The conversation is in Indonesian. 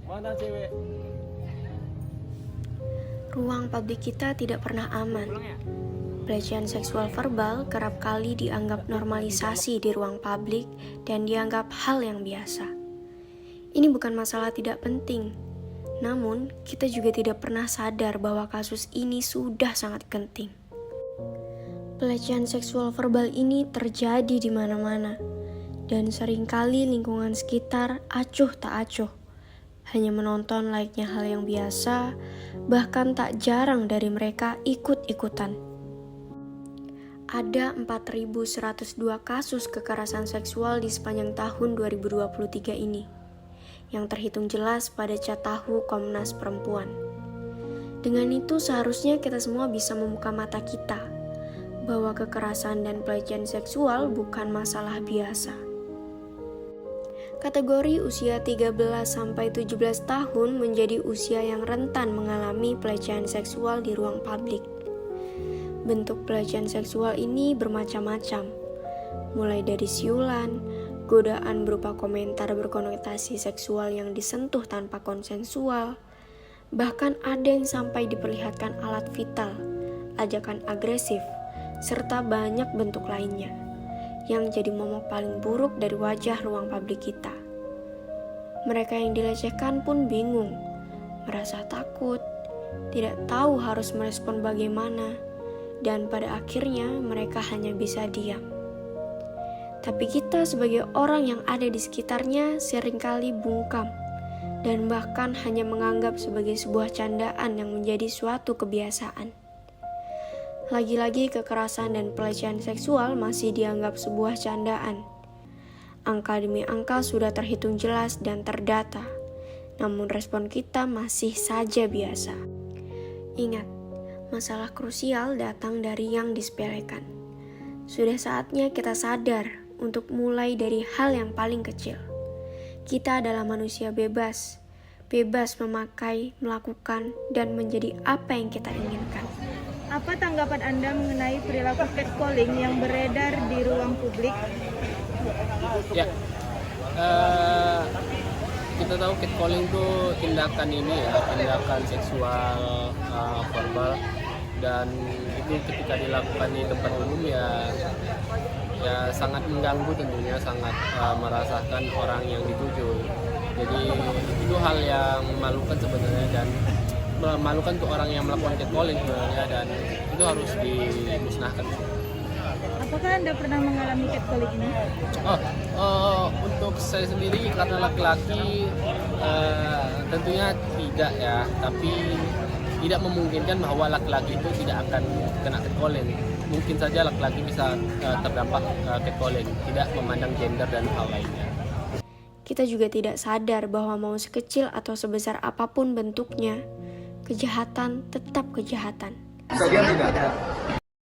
Mana cewek? Ruang publik kita tidak pernah aman. Pelecehan seksual verbal kerap kali dianggap normalisasi di ruang publik dan dianggap hal yang biasa. Ini bukan masalah tidak penting, namun kita juga tidak pernah sadar bahwa kasus ini sudah sangat genting. Pelecehan seksual verbal ini terjadi di mana-mana, dan seringkali lingkungan sekitar acuh tak acuh. Hanya menonton layaknya hal yang biasa, bahkan tak jarang dari mereka ikut-ikutan. Ada 4.102 kasus kekerasan seksual di sepanjang tahun 2023 ini, yang terhitung jelas pada Catahu Komnas Perempuan. Dengan itu seharusnya kita semua bisa membuka mata kita, bahwa kekerasan dan pelecehan seksual bukan masalah biasa. Kategori usia 13-17 tahun menjadi usia yang rentan mengalami pelecehan seksual di ruang publik. Bentuk pelecehan seksual ini bermacam-macam, mulai dari siulan, godaan berupa komentar berkonotasi seksual yang disentuh tanpa konsensual, bahkan ada yang sampai diperlihatkan alat vital, ajakan agresif, serta banyak bentuk lainnya yang jadi momok paling buruk dari wajah ruang publik kita. Mereka yang dilecehkan pun bingung, merasa takut, tidak tahu harus merespon bagaimana, dan pada akhirnya mereka hanya bisa diam. Tapi kita sebagai orang yang ada di sekitarnya seringkali bungkam, dan bahkan hanya menganggap sebagai sebuah candaan yang menjadi suatu kebiasaan. Lagi-lagi kekerasan dan pelecehan seksual masih dianggap sebuah candaan. Angka demi angka sudah terhitung jelas dan terdata, namun respon kita masih saja biasa. Ingat, masalah krusial datang dari yang disepelekan. Sudah saatnya kita sadar untuk mulai dari hal yang paling kecil. Kita adalah manusia bebas memakai, melakukan, dan menjadi apa yang kita inginkan. Apa tanggapan Anda mengenai perilaku catcalling yang beredar di ruang publik? Ya, kita tahu catcalling itu tindakan seksual verbal, dan itu ketika dilakukan di tempat umum ya sangat mengganggu tentunya, sangat merasakan orang yang dituju. Jadi itu hal yang memalukan sebenarnya, dan memalukan untuk orang yang melakukan catcalling sebenarnya, dan itu harus dimusnahkan. Apakah Anda pernah mengalami catcalling ini? Untuk saya sendiri karena laki-laki tentunya tidak ya, tapi tidak memungkinkan bahwa laki-laki itu tidak akan kena catcalling. Mungkin saja laki-laki bisa terdampak catcalling, tidak memandang gender dan hal lainnya. Kita juga tidak sadar bahwa mau sekecil atau sebesar apapun bentuknya, kejahatan tetap kejahatan. Kejadian tidak ada.